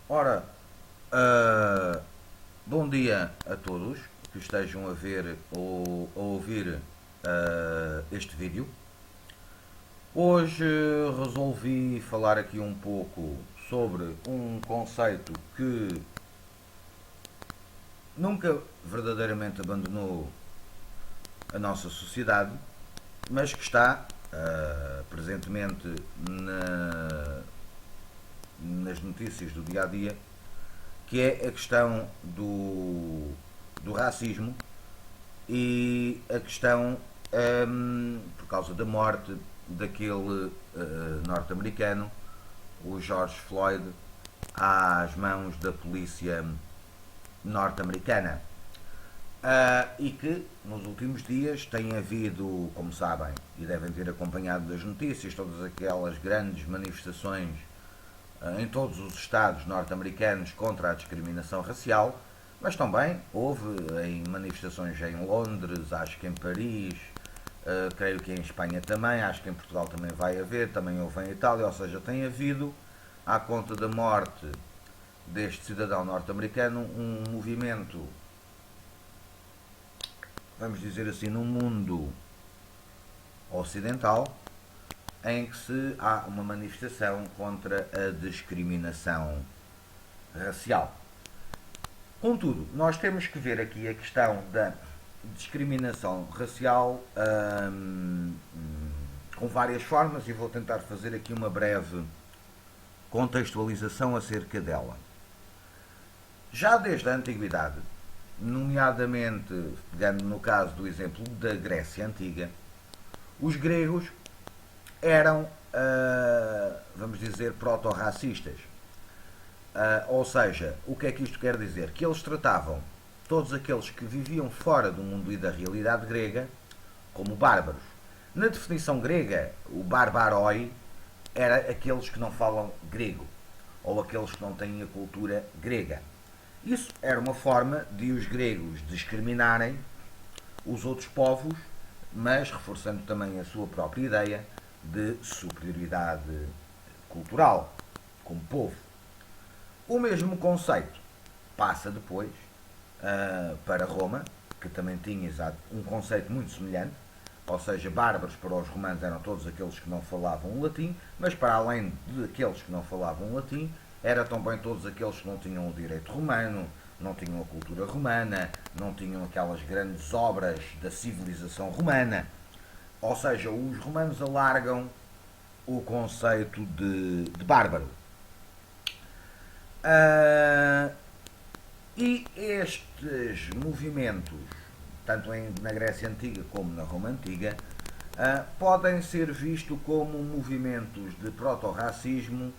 Ora, bom dia a todos que estejam a ver ou a ouvir este vídeo. Hoje resolvi falar aqui um pouco sobre um conceito que nunca verdadeiramente abandonou a nossa sociedade, mas que está presentemente nas notícias do dia a dia, que é a questão do racismo e a questão, por causa da morte daquele norte-americano, o George Floyd, às mãos da polícia norte-americana. E que nos últimos dias tem havido, como sabem, e devem ter acompanhado das notícias, todas aquelas grandes manifestações em todos os estados norte-americanos contra a discriminação racial, mas também houve em manifestações em Londres, acho que em Paris, creio que em Espanha também, acho que em Portugal também vai haver, também houve em Itália, ou seja, tem havido, à conta da morte deste cidadão norte-americano, um movimento, vamos dizer assim, no mundo ocidental, em que há uma manifestação contra a discriminação racial. Contudo, nós temos que ver aqui a questão da discriminação racial com várias formas, e vou tentar fazer aqui uma breve contextualização acerca dela. Já desde a antiguidade, nomeadamente pegando no caso do exemplo da Grécia Antiga, os gregos eram, vamos dizer, proto-racistas. Ou seja, o que é que isto quer dizer? Que eles tratavam todos aqueles que viviam fora do mundo e da realidade grega como bárbaros. Na definição grega, o barbaroi era aqueles que não falam grego, ou aqueles que não têm a cultura grega. Isso era uma forma de os gregos discriminarem os outros povos, mas reforçando também a sua própria ideia de superioridade cultural, como povo. O mesmo conceito passa depois para Roma, que também tinha um conceito muito semelhante, ou seja, bárbaros para os romanos eram todos aqueles que não falavam latim, mas para além daqueles que não falavam latim, eram também todos aqueles que não tinham o direito romano, não tinham a cultura romana, não tinham aquelas grandes obras da civilização romana. Ou seja, os romanos alargam o conceito de bárbaro. E estes movimentos, tanto na Grécia Antiga como na Roma Antiga, podem ser vistos como movimentos de proto-racismo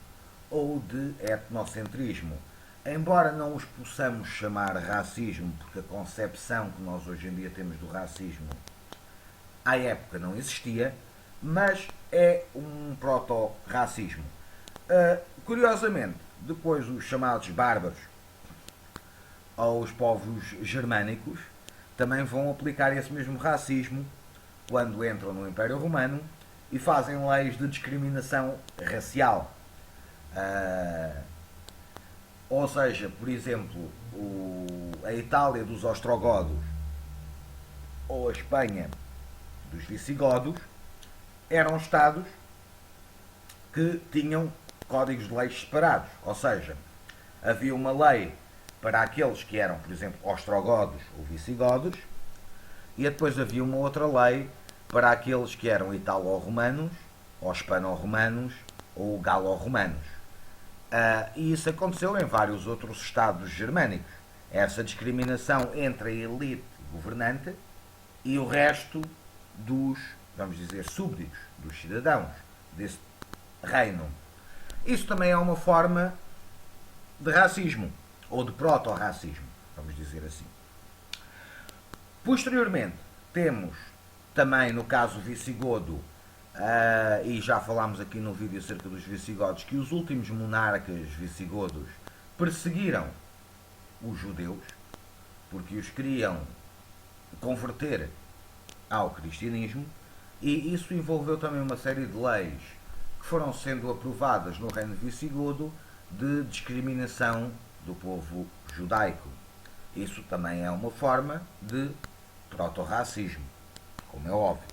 ou de etnocentrismo. Embora não os possamos chamar racismo, porque a concepção que nós hoje em dia temos do racismo à época não existia, mas é um proto-racismo. Curiosamente, depois os chamados bárbaros aos povos germânicos também vão aplicar esse mesmo racismo quando entram no Império Romano e fazem leis de discriminação racial. Ou seja, por exemplo, a Itália dos ostrogodos ou a Espanha dos visigodos eram estados que tinham códigos de leis separados. Ou seja, havia uma lei para aqueles que eram, por exemplo, ostrogodos ou visigodos, e depois havia uma outra lei para aqueles que eram italo-romanos, ou hispano-romanos, ou galo-romanos. E isso aconteceu em vários outros estados germânicos. Essa discriminação entre a elite governante e o resto dos, vamos dizer, súbditos, dos cidadãos desse reino. Isso também é uma forma de racismo, ou de proto-racismo, vamos dizer assim. Posteriormente, temos também no caso visigodo, e já falámos aqui no vídeo acerca dos visigodos, que os últimos monarcas visigodos perseguiram os judeus, porque os queriam converter ao cristianismo, e isso envolveu também uma série de leis que foram sendo aprovadas no reino visigodo de discriminação do povo judaico. Isso também é uma forma de proto-racismo, como é óbvio.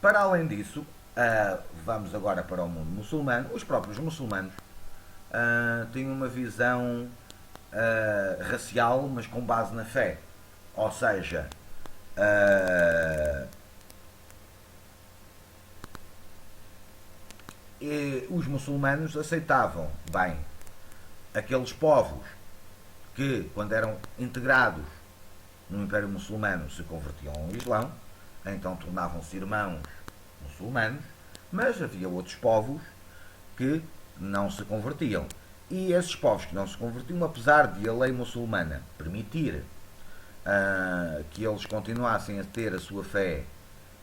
Para além disso, vamos agora para o mundo muçulmano. Os próprios muçulmanos têm uma visão racial, mas com base na fé. Ou seja, os muçulmanos aceitavam bem aqueles povos que, quando eram integrados no Império Muçulmano, se convertiam ao Islão, então tornavam-se irmãos muçulmanos, mas havia outros povos que não se convertiam. E esses povos que não se convertiam, apesar de a lei muçulmana permitir que eles continuassem a ter a sua fé,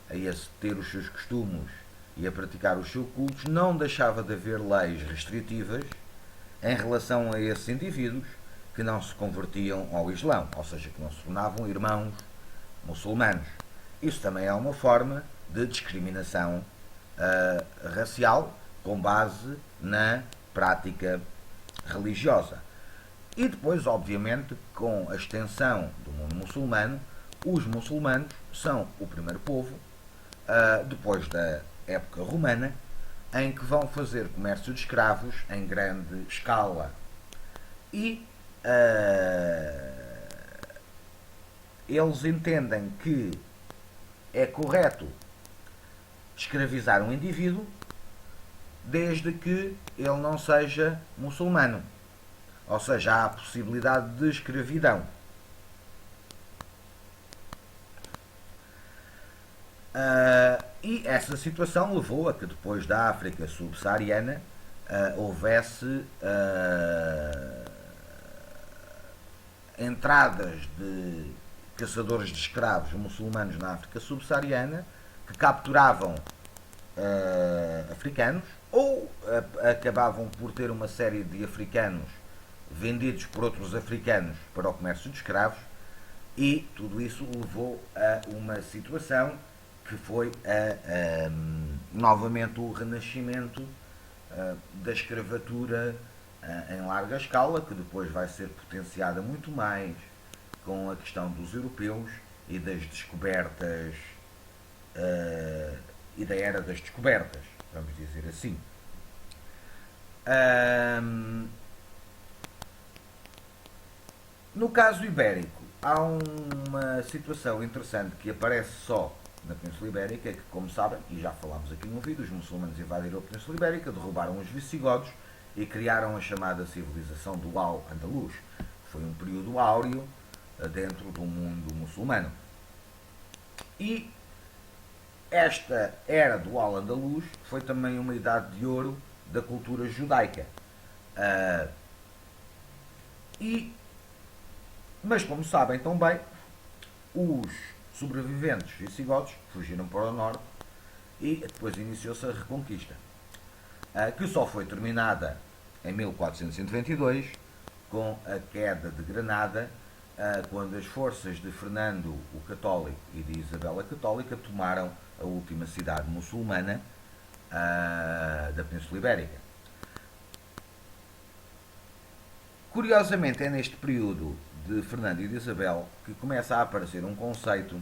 a ter os seus costumes e a praticar os seus cultos, não deixava de haver leis restritivas em relação a esses indivíduos que não se convertiam ao Islão, ou seja, que não se tornavam irmãos muçulmanos. Isso também é uma forma de discriminação racial com base na prática religiosa. E depois, obviamente, com a extensão do mundo muçulmano, os muçulmanos são o primeiro povo, depois da época romana, em que vão fazer comércio de escravos em grande escala. E eles entendem que é correto escravizar um indivíduo desde que ele não seja muçulmano. Ou seja, há a possibilidade de escravidão. E essa situação levou a que depois da África subsaariana houvesse entradas de caçadores de escravos muçulmanos na África subsaariana que capturavam africanos ou acabavam por ter uma série de africanos vendidos por outros africanos para o comércio de escravos, e tudo isso levou a uma situação que foi novamente o renascimento da escravatura em larga escala, que depois vai ser potenciada muito mais com a questão dos europeus e das descobertas e da era das descobertas, vamos dizer assim. No caso ibérico, há uma situação interessante que aparece só na Península Ibérica, que, como sabem, e já falámos aqui num vídeo, os muçulmanos invadiram a Península Ibérica, derrubaram os visigodos e criaram a chamada civilização do Al-Andalus. Foi um período áureo dentro do mundo muçulmano. E esta era do Al-Andalus foi também uma idade de ouro da cultura judaica. Mas, como sabem tão bem, os sobreviventes visigodos fugiram para o norte e depois iniciou-se a Reconquista, que só foi terminada em 1492 com a queda de Granada, quando as forças de Fernando o Católico e de Isabel a Católica tomaram a última cidade muçulmana da Península Ibérica. Curiosamente, é neste período de Fernando e de Isabel que começa a aparecer um conceito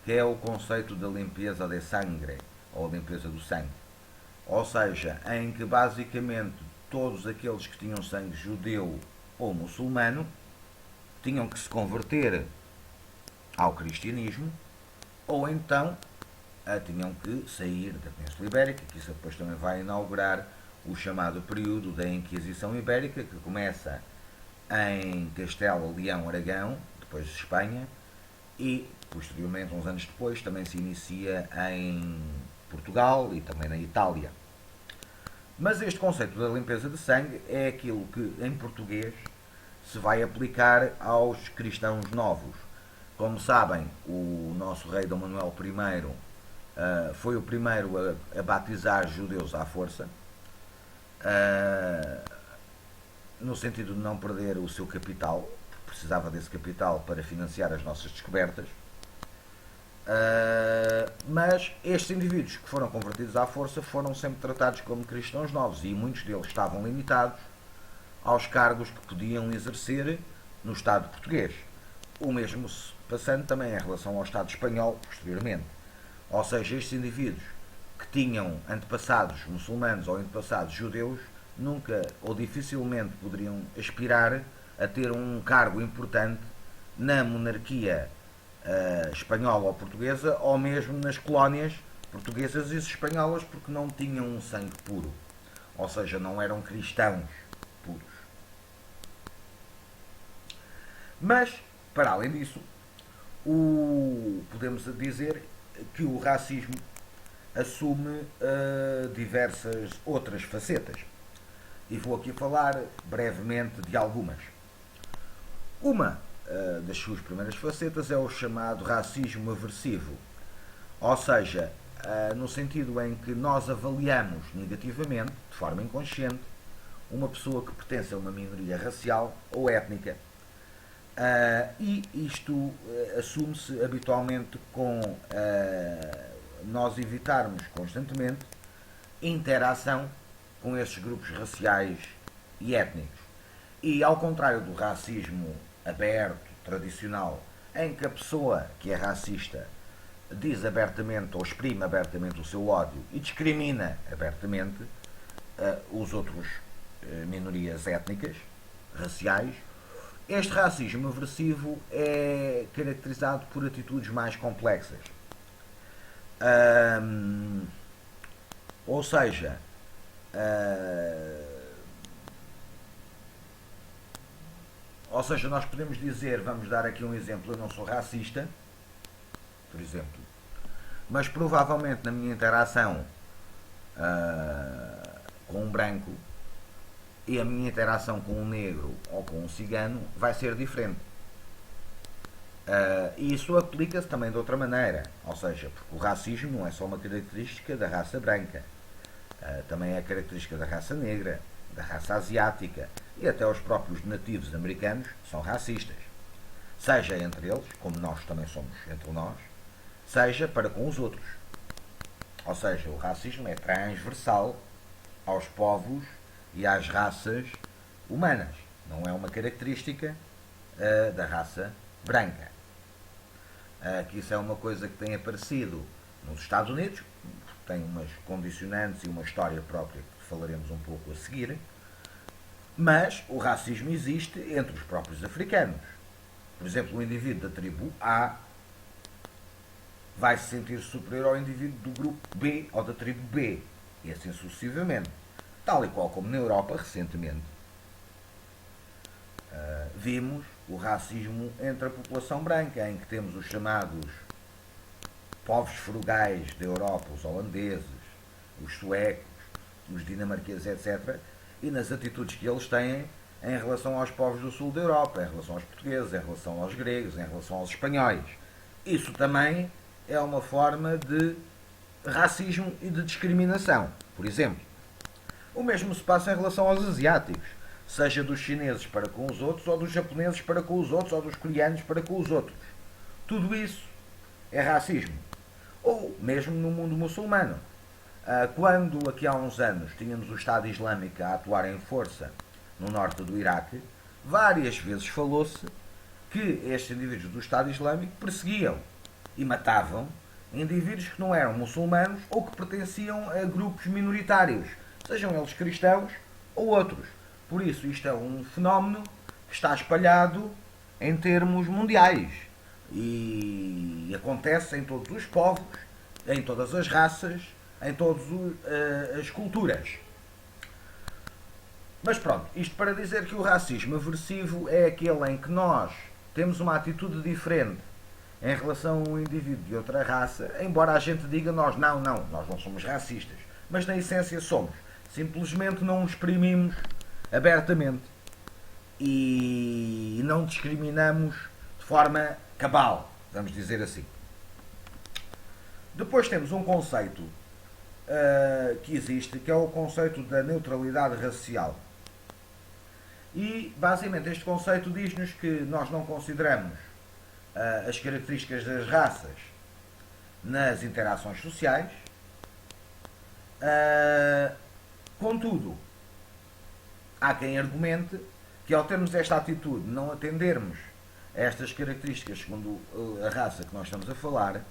que é o conceito da limpeza de sangre, ou limpeza do sangue. Ou seja, em que basicamente todos aqueles que tinham sangue judeu ou muçulmano tinham que se converter ao cristianismo, ou então tinham que sair da Península Ibérica, que isso depois também vai inaugurar o chamado período da Inquisição Ibérica, que começa em Castelo, Leão, Aragão, depois de Espanha, e posteriormente, uns anos depois, também se inicia em Portugal e também na Itália. Mas este conceito da limpeza de sangue é aquilo que em português se vai aplicar aos cristãos novos. Como sabem, o nosso rei Dom Manuel I foi o primeiro a batizar judeus à força, no sentido de não perder o seu capital, precisava desse capital para financiar as nossas descobertas. Mas estes indivíduos que foram convertidos à força foram sempre tratados como cristãos novos e muitos deles estavam limitados aos cargos que podiam exercer no Estado português. O mesmo se passando também em relação ao Estado espanhol posteriormente. Ou seja, estes indivíduos que tinham antepassados muçulmanos ou antepassados judeus nunca ou dificilmente poderiam aspirar a ter um cargo importante na monarquia espanhola ou portuguesa, ou mesmo nas colónias portuguesas e espanholas, porque não tinham um sangue puro, ou seja, não eram cristãos puros. Mas, para além disso, podemos dizer que o racismo assume diversas outras facetas. E vou aqui falar brevemente de algumas. Uma das suas primeiras facetas é o chamado racismo aversivo, ou seja, no sentido em que nós avaliamos negativamente, de forma inconsciente, uma pessoa que pertence a uma minoria racial ou étnica. E isto assume-se habitualmente com nós evitarmos constantemente interação com esses grupos raciais e étnicos. E ao contrário do racismo aberto, tradicional, em que a pessoa que é racista diz abertamente ou exprime abertamente o seu ódio e discrimina abertamente os outros minorias étnicas, raciais, este racismo aversivo é caracterizado por atitudes mais complexas. Ou seja, nós podemos dizer, vamos dar aqui um exemplo, eu não sou racista, por exemplo, mas provavelmente na minha interação com um branco e a minha interação com um negro ou com um cigano vai ser diferente. E isso aplica-se também de outra maneira, ou seja, porque o racismo não é só uma característica da raça branca, também é característica da raça negra, da raça asiática, e até os próprios nativos americanos são racistas, seja entre eles, como nós também somos entre nós, seja para com os outros. Ou seja, o racismo é transversal aos povos e às raças humanas, não é uma característica da raça branca. Que isso é uma coisa que tem aparecido nos Estados Unidos, tem umas condicionantes e uma história própria que falaremos um pouco a seguir, mas o racismo existe entre os próprios africanos. Por exemplo, o indivíduo da tribo A vai se sentir superior ao indivíduo do grupo B ou da tribo B, e assim sucessivamente. Tal e qual como na Europa, recentemente, vimos o racismo entre a população branca, em que temos os chamados povos frugais da Europa, os holandeses, os suecos, os dinamarqueses, etc., e nas atitudes que eles têm em relação aos povos do sul da Europa, em relação aos portugueses, em relação aos gregos, em relação aos espanhóis. Isso também é uma forma de racismo e de discriminação, por exemplo. O mesmo se passa em relação aos asiáticos, seja dos chineses para com os outros, ou dos japoneses para com os outros, ou dos coreanos para com os outros. Tudo isso é racismo. Ou mesmo no mundo muçulmano. Quando aqui há uns anos tínhamos o Estado Islâmico a atuar em força no norte do Iraque, várias vezes falou-se que estes indivíduos do Estado Islâmico perseguiam e matavam indivíduos que não eram muçulmanos ou que pertenciam a grupos minoritários, sejam eles cristãos ou outros. Por isso, isto é um fenómeno que está espalhado em termos mundiais e acontece em todos os povos, em todas as raças, em todas as culturas. Mas pronto, isto para dizer que o racismo aversivo é aquele em que nós temos uma atitude diferente em relação a um indivíduo de outra raça, embora a gente diga nós não somos racistas, mas na essência somos. Simplesmente não o exprimimos abertamente e não discriminamos de forma cabal, vamos dizer assim. Depois temos um conceito que existe, que é o conceito da neutralidade racial. E basicamente este conceito diz-nos que nós não consideramos as características das raças nas interações sociais. Contudo, há quem argumente que ao termos esta atitude, não atendermos a estas características segundo a raça que nós estamos a falar,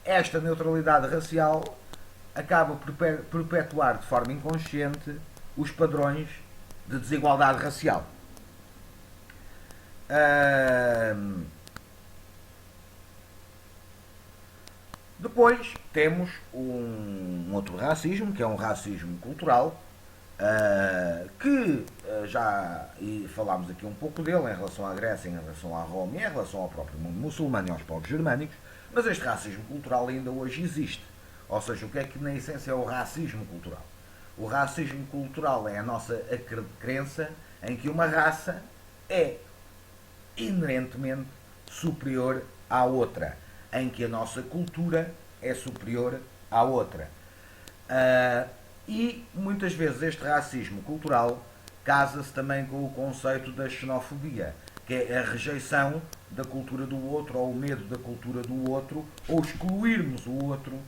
esta neutralidade racial acaba por perpetuar de forma inconsciente os padrões de desigualdade racial. Depois temos um outro racismo, que é um racismo cultural, que já falámos aqui um pouco dele em relação à Grécia, em relação à Roma e em relação ao próprio mundo muçulmano e aos povos germânicos, mas este racismo cultural ainda hoje existe. Ou seja, o que é que na essência é o racismo cultural? O racismo cultural é a nossa crença em que uma raça é inerentemente superior à outra, em que a nossa cultura é superior à outra. E muitas vezes este racismo cultural casa-se também com o conceito da xenofobia, que é a rejeição da cultura do outro, ou o medo da cultura do outro, ou excluirmos o outro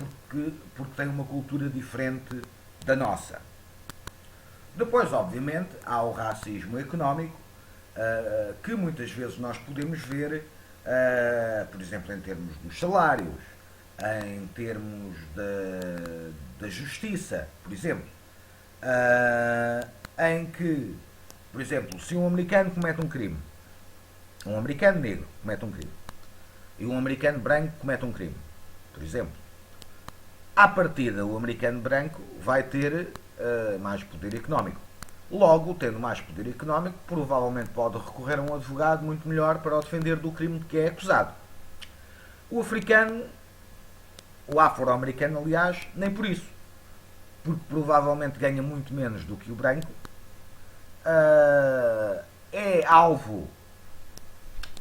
porque tem uma cultura diferente da nossa. Depois, obviamente, há o racismo económico, que muitas vezes nós podemos ver, por exemplo, em termos dos salários, em termos da justiça, por exemplo, em que, por exemplo, se um americano comete um crime, um americano negro comete um crime, e um americano branco comete um crime, por exemplo, à partida o americano branco vai ter mais poder económico. Logo, tendo mais poder económico, provavelmente pode recorrer a um advogado muito melhor para o defender do crime de que é acusado. O africano, o afro-americano, aliás, nem por isso, porque provavelmente ganha muito menos do que o branco, é alvo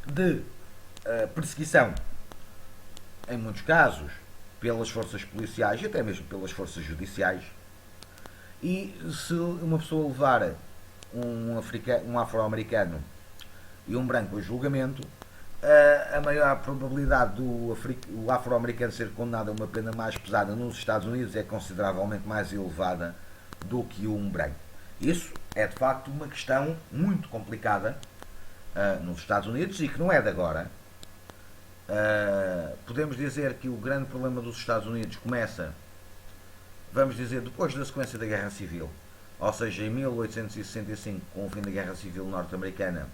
de perseguição, em muitos casos, pelas forças policiais e até mesmo pelas forças judiciais. E se uma pessoa levar um afro-americano e um branco a julgamento, a maior probabilidade do afro-americano ser condenado a uma pena mais pesada nos Estados Unidos é consideravelmente mais elevada do que um branco. Isso é de facto uma questão muito complicada nos Estados Unidos e que não é de agora. Podemos dizer que o grande problema dos Estados Unidos começa, vamos dizer, depois da sequência da Guerra Civil, ou seja, em 1865, com o fim da Guerra Civil norte-americana,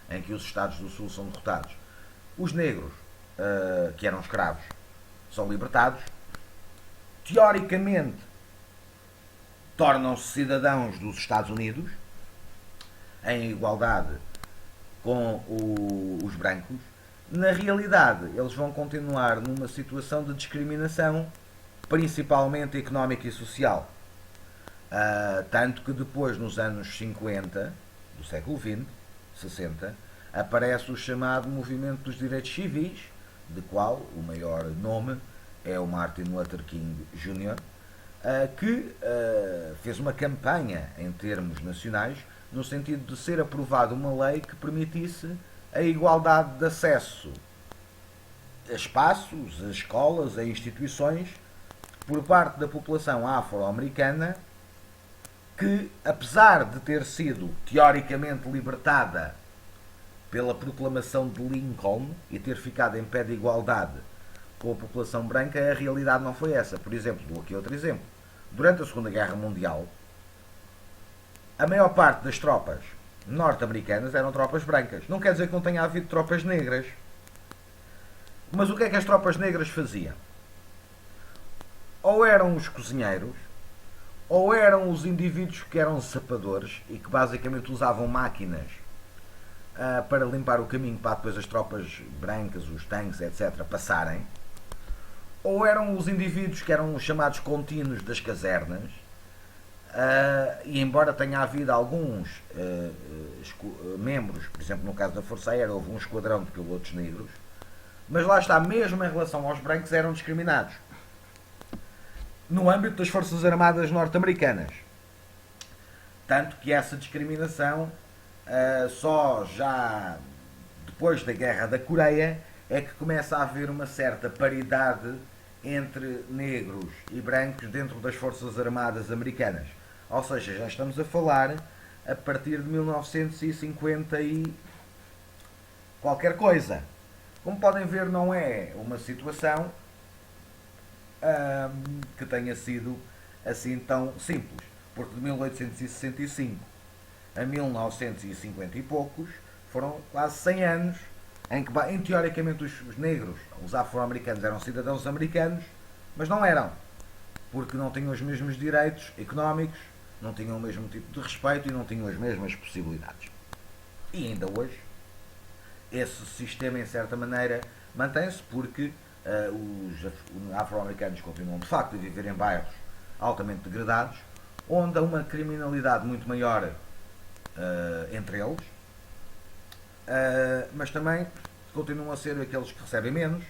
em que os Estados do Sul são derrotados, os negros, que eram escravos, são libertados, teoricamente tornam-se cidadãos dos Estados Unidos, em igualdade com os brancos. Na realidade, eles vão continuar numa situação de discriminação, principalmente económica e social. Tanto que depois, nos anos 50 do século XX, 60, aparece o chamado Movimento dos Direitos Civis, de qual o maior nome é o Martin Luther King Jr., que fez uma campanha em termos nacionais no sentido de ser aprovada uma lei que permitisse a igualdade de acesso a espaços, a escolas, a instituições por parte da população afro-americana que, apesar de ter sido teoricamente libertada pela proclamação de Lincoln e ter ficado em pé de igualdade com a população branca, a realidade não foi essa. Por exemplo, dou aqui outro exemplo. Durante a Segunda Guerra Mundial, a maior parte das tropas norte-americanas eram tropas brancas. Não quer dizer que não tenha havido tropas negras. Mas o que é que as tropas negras faziam? Ou eram os cozinheiros, ou eram os indivíduos que eram sapadores e que basicamente usavam máquinas para limpar o caminho para depois as tropas brancas, os tanques, etc., passarem, ou eram os indivíduos que eram chamados contínuos das casernas. E embora tenha havido alguns membros, por exemplo no caso da Força Aérea houve um esquadrão de pilotos negros, mas lá está, mesmo em relação aos brancos eram discriminados no âmbito das Forças Armadas norte-americanas, tanto que essa discriminação só já depois da Guerra da Coreia é que começa a haver uma certa paridade entre negros e brancos dentro das Forças Armadas americanas. Ou seja, já estamos a falar a partir de 1950 e qualquer coisa. Como podem ver, não é uma situação que tenha sido assim tão simples. Porque de 1865 a 1950 e poucos foram quase 100 anos em que, teoricamente, os negros, os afro-americanos, eram cidadãos americanos, mas não eram, porque não tinham os mesmos direitos económicos, não tinham o mesmo tipo de respeito e não tinham as mesmas possibilidades. E ainda hoje, esse sistema, em certa maneira, mantém-se porque os afro-americanos continuam, de facto, a viver em bairros altamente degradados, onde há uma criminalidade muito maior entre eles, mas também continuam a ser aqueles que recebem menos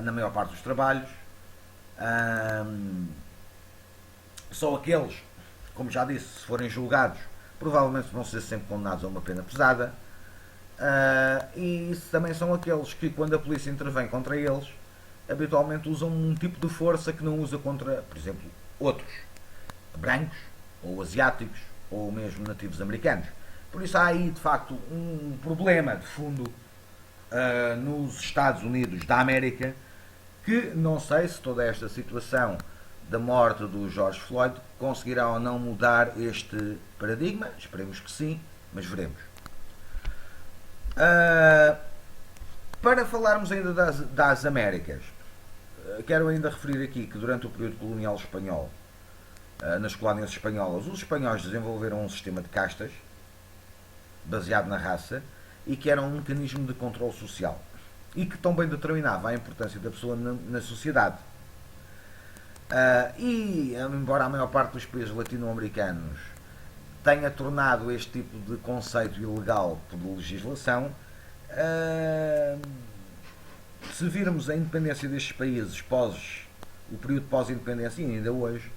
na maior parte dos trabalhos. Só aqueles, como já disse, se forem julgados, provavelmente vão ser sempre condenados a uma pena pesada. E também são aqueles que, quando a polícia intervém contra eles, habitualmente usam um tipo de força que não usa contra, por exemplo, outros brancos, ou asiáticos, ou mesmo nativos americanos. Por isso há aí, de facto, um problema de fundo nos Estados Unidos da América, que não sei se toda esta situação da morte do George Floyd conseguirá ou não mudar este paradigma. Esperemos que sim, mas veremos. Para falarmos ainda das Américas, quero ainda referir aqui que durante o período colonial espanhol, nas colónias espanholas, os espanhóis desenvolveram um sistema de castas baseado na raça e que era um mecanismo de controle social e que também determinava a importância da pessoa na sociedade. Embora a maior parte dos países latino-americanos tenha tornado este tipo de conceito ilegal por legislação, se virmos a independência destes países o período pós-independência e ainda hoje,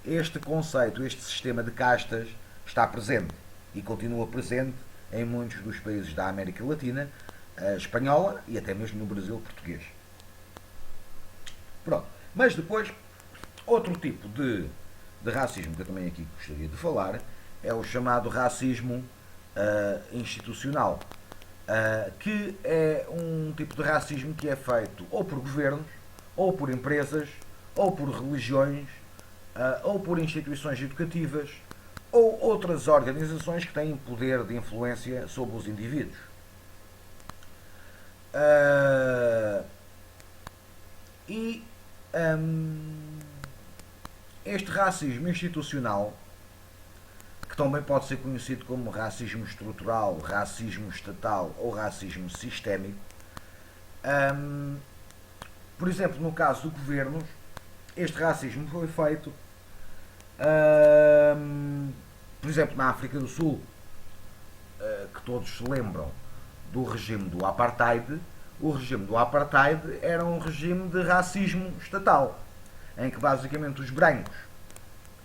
este conceito, este sistema de castas está presente e continua presente em muitos dos países da América Latina, espanhola e até mesmo no Brasil português. Pronto. Mas depois, outro tipo de racismo que eu também aqui gostaria de falar é o chamado racismo institucional, que é um tipo de racismo que é feito ou por governos, ou por empresas, ou por religiões, ou por instituições educativas, ou outras organizações que têm poder de influência sobre os indivíduos. Este racismo institucional, que também pode ser conhecido como racismo estrutural, racismo estatal ou racismo sistémico, por exemplo, no caso do governo, este racismo foi feito, por exemplo, na África do Sul, que todos se lembram do regime do Apartheid. O regime do Apartheid era um regime de racismo estatal, em que basicamente os brancos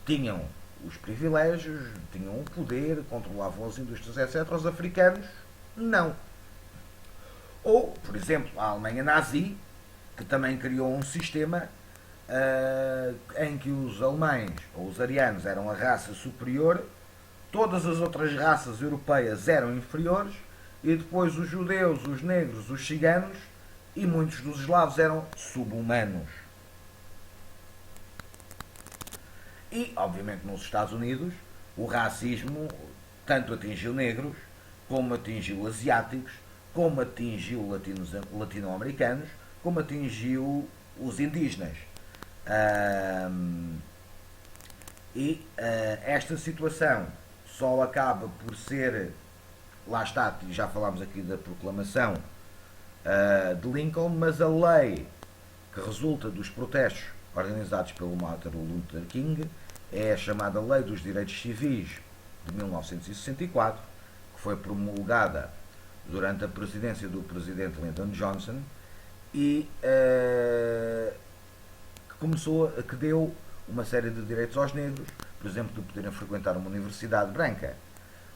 tinham os privilégios, tinham o poder, controlavam as indústrias, etc. Os africanos, não. Ou, por exemplo, a Alemanha nazi, que também criou um sistema em que os alemães ou os arianos eram a raça superior, todas as outras raças europeias eram inferiores, e depois os judeus, os negros, os ciganos e muitos dos eslavos eram subhumanos. E, obviamente, nos Estados Unidos, o racismo tanto atingiu negros, como atingiu asiáticos, como atingiu latino-americanos, como atingiu os indígenas. Esta situação só acaba por ser, lá está, já falámos aqui da proclamação de Lincoln, mas a lei que resulta dos protestos organizados pelo Martin Luther King é a chamada Lei dos Direitos Civis de 1964, que foi promulgada durante a presidência do presidente Lyndon Johnson e que deu uma série de direitos aos negros, por exemplo, de poderem frequentar uma universidade branca,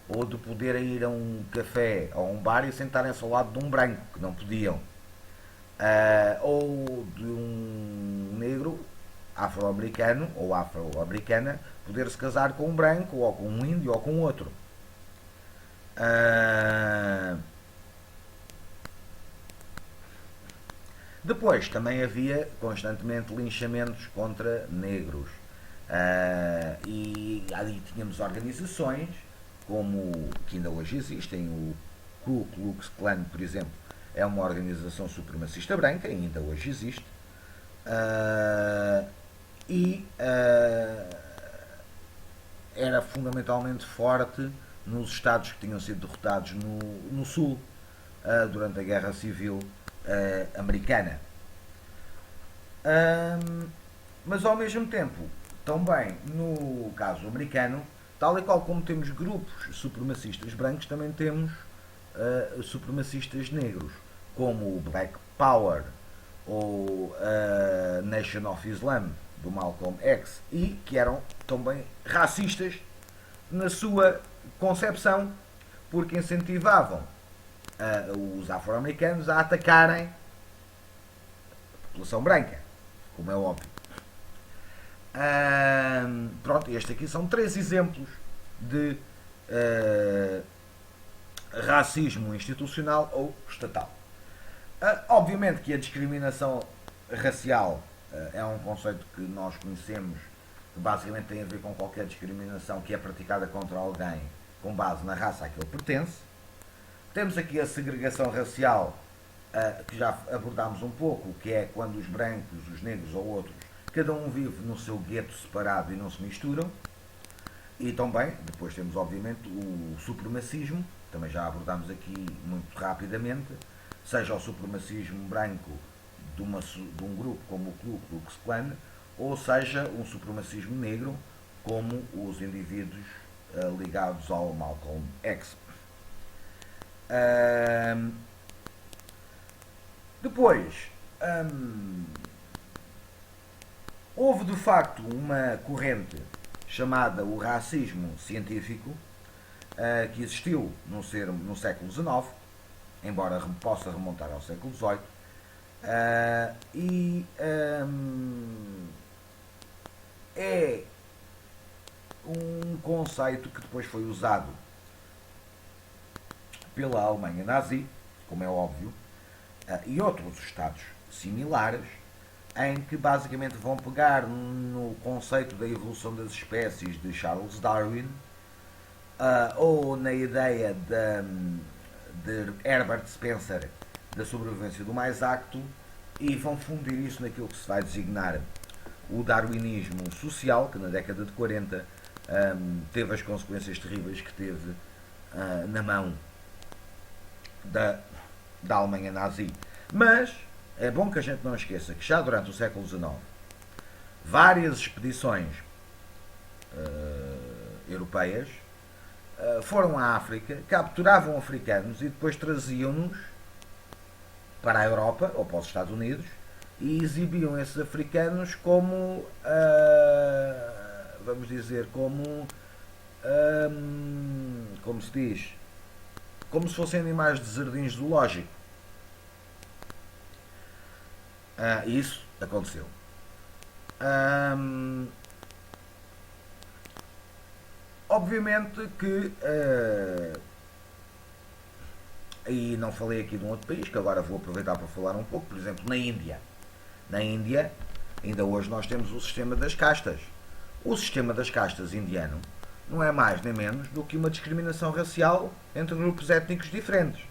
ou de poderem ir a um café ou a um bar e sentarem-se ao lado de um branco, que não podiam. Ou de um negro afro-americano ou afro-americana poder se casar com um branco ou com um índio ou com outro. Uh, Depois também havia constantemente linchamentos contra negros. E ali tínhamos organizações como que ainda hoje existem, o Ku Klux Klan, por exemplo, é uma organização supremacista branca, ainda hoje existe. Uh, Era fundamentalmente forte nos estados que tinham sido derrotados no Sul durante a Guerra Civil americana. Mas ao mesmo tempo, também no caso americano, tal e qual como temos grupos supremacistas brancos, também temos supremacistas negros, como o Black Power ou Nation of Islam do Malcolm X, e que eram também racistas na sua concepção, porque incentivavam os afro-americanos a atacarem a população branca, como é óbvio. Pronto, este aqui são 3 exemplos de racismo institucional ou estatal. Obviamente que a discriminação racial é um conceito que nós conhecemos, que basicamente tem a ver com qualquer discriminação que é praticada contra alguém com base na raça a que ele pertence. Temos aqui a segregação racial, que já abordámos um pouco, que é quando os brancos, os negros ou outros, cada um vive no seu gueto separado e não se misturam. E também, depois temos obviamente o supremacismo, também já abordámos aqui muito rapidamente, seja o supremacismo branco de um grupo como o Ku Klux Klan, ou seja um supremacismo negro como os indivíduos ligados ao Malcolm X. Depois, houve de facto uma corrente chamada o racismo científico, que existiu no século XIX, embora possa remontar ao século XVIII, é um conceito que depois foi usado pela Alemanha nazi, como é óbvio, e outros estados similares, em que basicamente vão pegar no conceito da evolução das espécies de Charles Darwin, ou na ideia de Herbert Spencer da sobrevivência do mais apto, e vão fundir isso naquilo que se vai designar o darwinismo social, que na década de 40 teve as consequências terríveis que teve na mão da Alemanha nazi. Mas é bom que a gente não esqueça que já durante o século XIX várias expedições europeias foram à África, capturavam africanos e depois traziam-nos para a Europa ou para os Estados Unidos e exibiam esses africanos como, vamos dizer, como se diz, como se fossem animais de jardim zoológico. Isso aconteceu. Obviamente que e não falei aqui de um outro país, que agora vou aproveitar para falar um pouco, por exemplo, na Índia. Na Índia, ainda hoje nós temos o sistema das castas. O sistema das castas indiano não é mais nem menos do que uma discriminação racial entre grupos étnicos diferentes.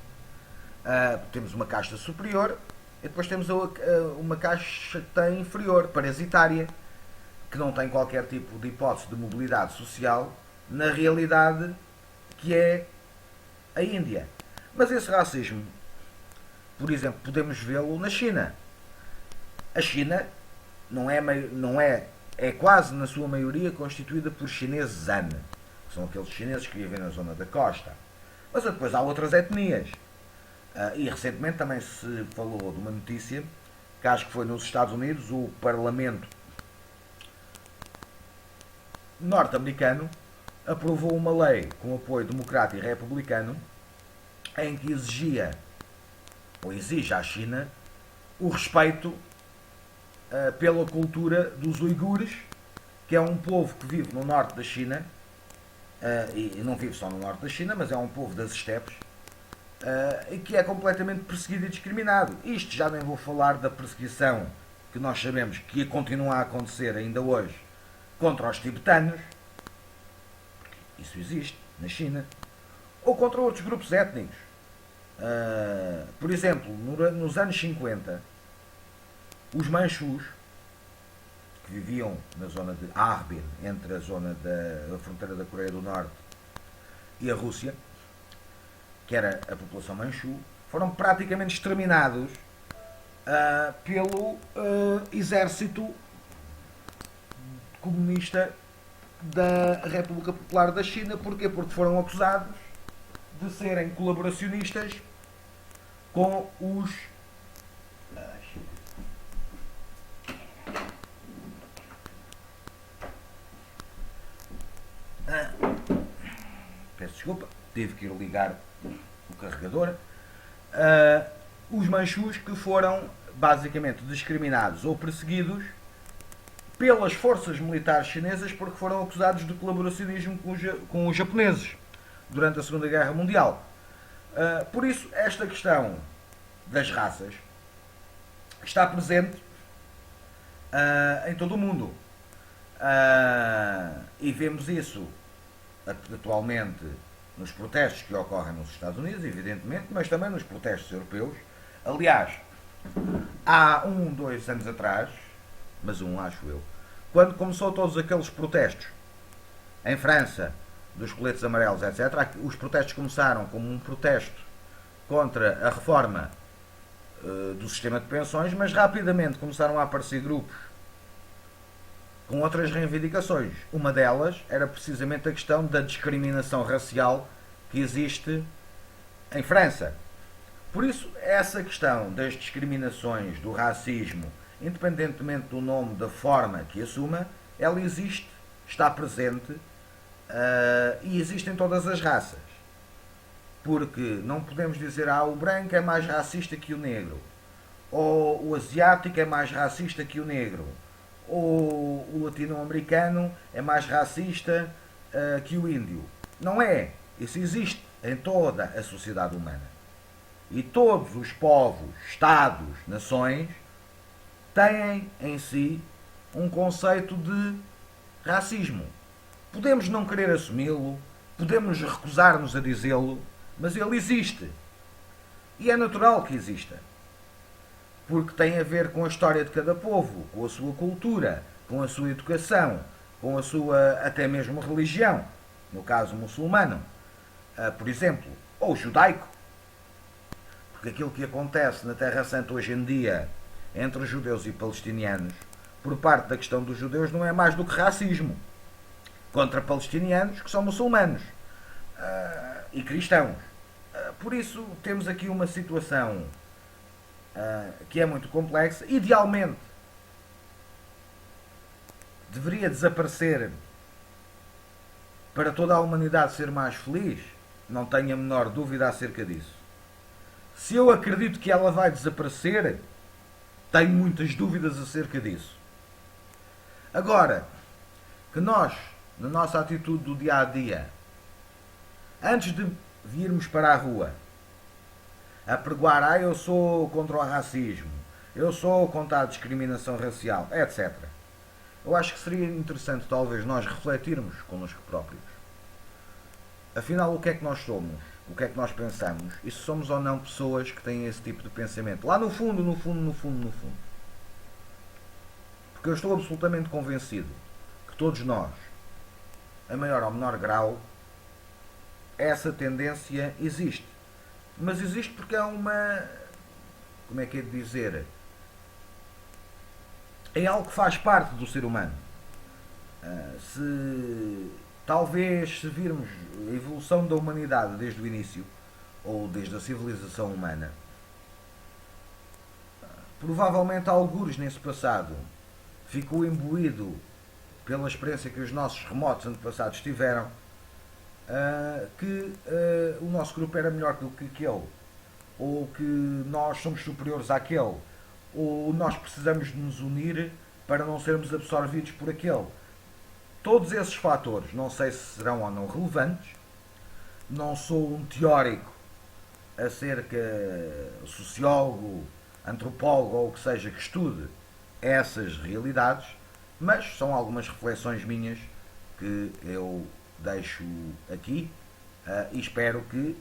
Temos uma casta superior e depois temos uma casta inferior, parasitária, que não tem qualquer tipo de hipótese de mobilidade social na realidade que é a Índia. Mas esse racismo, por exemplo, podemos vê-lo na China. A China é quase na sua maioria constituída por chineses Han, que são aqueles chineses que vivem na zona da costa. Mas depois há outras etnias. E recentemente também se falou de uma notícia que acho que foi nos Estados Unidos, o Parlamento norte-americano aprovou uma lei com apoio democrático e republicano em que exigia, ou exige à China, o respeito pela cultura dos uigures, que é um povo que vive no norte da China, e não vive só no norte da China, mas é um povo das estepes, e que é completamente perseguido e discriminado. Isto já nem vou falar da perseguição que nós sabemos que continua a acontecer ainda hoje contra os tibetanos, porque isso existe na China, ou contra outros grupos étnicos. Por exemplo, nos anos 50, os manchus, que viviam na zona de Harbin, entre a zona da fronteira da Coreia do Norte e a Rússia, que era a população manchu, foram praticamente exterminados pelo exército comunista da República Popular da China. Porquê? Porque foram acusados de serem colaboracionistas com os peço desculpa, tive que ir ligar o carregador. Os manchus, que foram basicamente discriminados ou perseguidos pelas forças militares chinesas porque foram acusados de colaboracionismo com os japoneses durante a Segunda Guerra Mundial. Por isso, esta questão das raças está presente em todo o mundo. E vemos isso atualmente nos protestos que ocorrem nos Estados Unidos, evidentemente, mas também nos protestos europeus. Aliás, há 2 anos atrás, mas acho eu, quando começou todos aqueles protestos em França, dos coletes amarelos, etc., os protestos começaram como um protesto contra a reforma do sistema de pensões, mas rapidamente começaram a aparecer grupos com outras reivindicações. Uma delas era precisamente a questão da discriminação racial que existe em França. Por isso, essa questão das discriminações, do racismo, independentemente do nome, da forma que assuma, ela existe, está presente e existe em todas as raças. Porque não podemos dizer o branco é mais racista que o negro, ou o asiático é mais racista que o negro, ou o latino-americano é mais racista que o índio. Não é. Isso existe em toda a sociedade humana. E todos os povos, estados, nações têm em si um conceito de racismo. Podemos não querer assumi-lo, podemos recusar-nos a dizê-lo, mas ele existe. E é natural que exista. Porque tem a ver com a história de cada povo, com a sua cultura, com a sua educação, com a sua até mesmo religião, no caso muçulmano, por exemplo, ou judaico. Porque aquilo que acontece na Terra Santa hoje em dia entre os judeus e palestinianos, por parte da questão dos judeus, não é mais do que racismo contra palestinianos que são muçulmanos e cristãos. Por isso temos aqui uma situação que é muito complexa. Idealmente deveria desaparecer para toda a humanidade ser mais feliz. Não tenho a menor dúvida acerca disso. Se eu acredito que ela vai desaparecer, tenho muitas dúvidas acerca disso. Agora, que nós, na nossa atitude do dia a dia, antes de virmos para a rua a pregoar, eu sou contra o racismo, eu sou contra a discriminação racial, etc., eu acho que seria interessante talvez nós refletirmos connosco próprios. Afinal, o que é que nós somos? O que é que nós pensamos? E se somos ou não pessoas que têm esse tipo de pensamento? Lá no fundo, no fundo, no fundo, no fundo. Porque eu estou absolutamente convencido que todos nós, a maior ou menor grau, essa tendência existe. Mas existe porque é uma... Como é que é de dizer? É algo que faz parte do ser humano. Talvez se virmos a evolução da humanidade desde o início, ou desde a civilização humana, provavelmente algures nesse passado ficou imbuído pela experiência que os nossos remotos antepassados tiveram, que o nosso grupo era melhor do que aquele, ou que nós somos superiores àquele, ou nós precisamos de nos unir para não sermos absorvidos por aquele. Todos esses fatores, não sei se serão ou não relevantes, não sou um teórico acerca, sociólogo, antropólogo ou o que seja que estude essas realidades, mas são algumas reflexões minhas que eu deixo aqui e espero que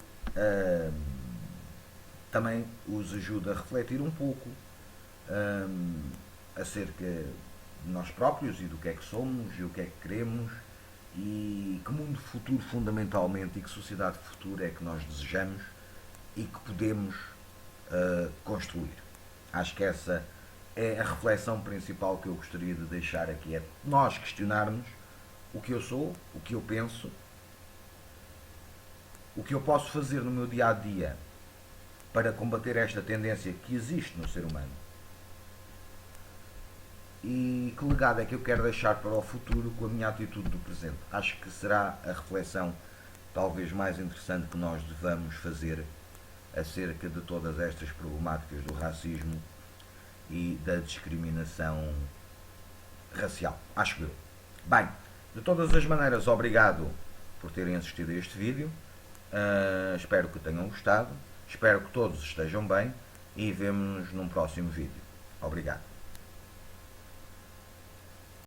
também os ajude a refletir um pouco acerca de nós próprios e do que é que somos e o que é que queremos e que mundo futuro fundamentalmente e que sociedade futura é que nós desejamos e que podemos construir. Acho que essa é a reflexão principal que eu gostaria de deixar aqui, é nós questionarmos o que eu sou, o que eu penso, o que eu posso fazer no meu dia a dia para combater esta tendência que existe no ser humano. E que legado é que eu quero deixar para o futuro com a minha atitude do presente. Acho que será a reflexão talvez mais interessante que nós devamos fazer acerca de todas estas problemáticas do racismo e da discriminação racial. Acho eu. Bem, de todas as maneiras, obrigado por terem assistido a este vídeo. Espero que tenham gostado. Espero que todos estejam bem e vemo-nos num próximo vídeo. Obrigado.